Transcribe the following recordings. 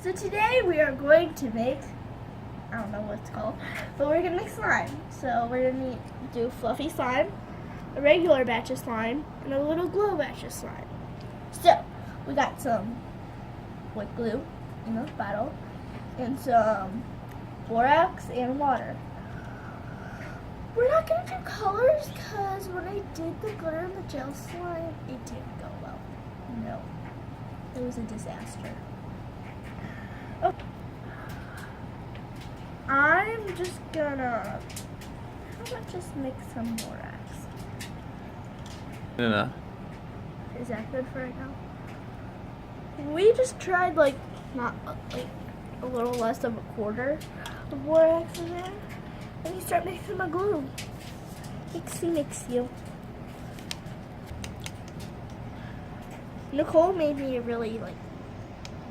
So today we are going to make, I don't know what it's called, but we're going to make slime. So we're going to do fluffy slime, a regular batch of slime, and a little glow batch of slime. So we got some wood glue in a bottle, and some borax and water. We're not going to do colors because when I did the glitter and the gel slime, it didn't go well. No, it was a disaster. Oh. I'm just gonna, how about just make some borax? No. Is that good for right now? We just tried like, not like a little less of a quarter of borax in there. And you start mixing my glue. Mix you. Nicole made me a really like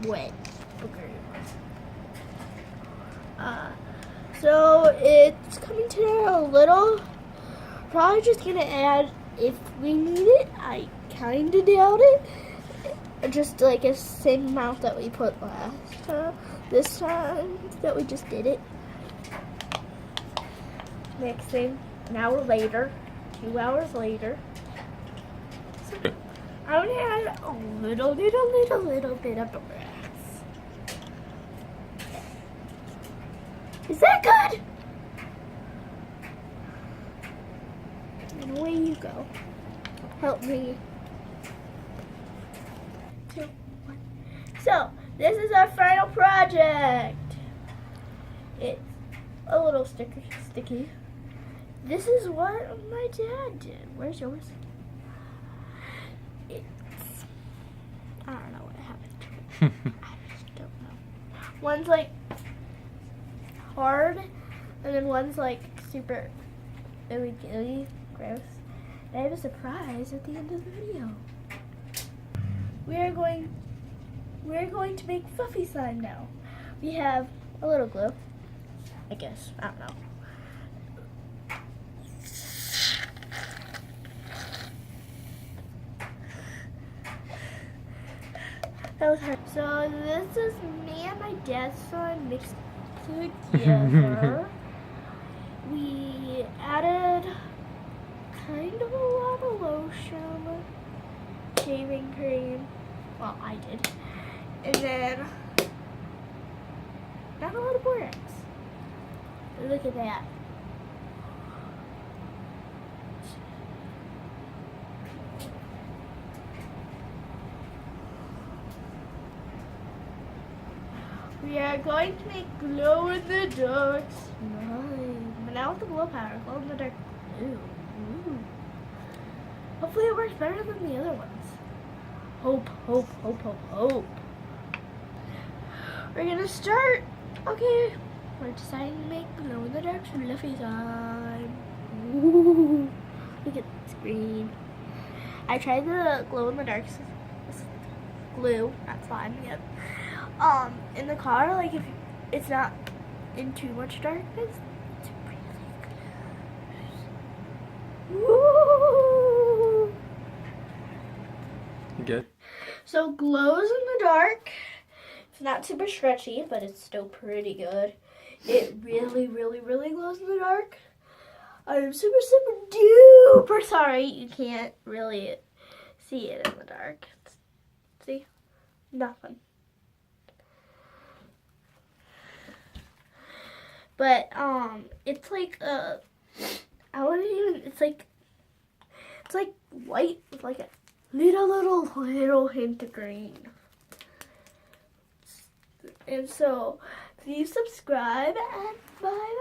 wet booger. So it's coming together a little. Probably just gonna add if we need it. I kinda doubt it. Just like a same amount that we put last time. This time that we just did it. Mixing an hour later, 2 hours later. So I'm gonna add a little bit of borax. Is that good? And away you go. Help me. 2, 1. So this is our final project. It's a little sticky. This is what my dad did. Where's yours? It's, I don't know what happened. I just don't know. One's like hard, and then one's like super gooey, gross. And I have a surprise at the end of the video. We're going to make fluffy slime now. We have a little glue, I guess. I don't know. That was hard. So this is me and my dad's slime mixed together. We added kind of a lot of lotion, shaving cream. Well, I did. And then not a lot of borax. Look at that. We are going to make glow in the dark slime. But now with the glow powder, glow in the dark glue. Ooh. Hopefully it works better than the other ones. Hope. We're gonna start. Okay, we're deciding to make glow in the dark fluffy slime. Ooh. Look at the screen. I tried the glow in the dark glue, not slime yet. In the car, like if it's not in too much darkness, it's really close. Woo! Good. So glows in the dark. It's not super stretchy, but it's still pretty good. It really glows in the dark. I'm super duper sorry you can't really see it in the dark. See? Nothing. But it's like it's like white with like a little hint of green. And so please subscribe and bye.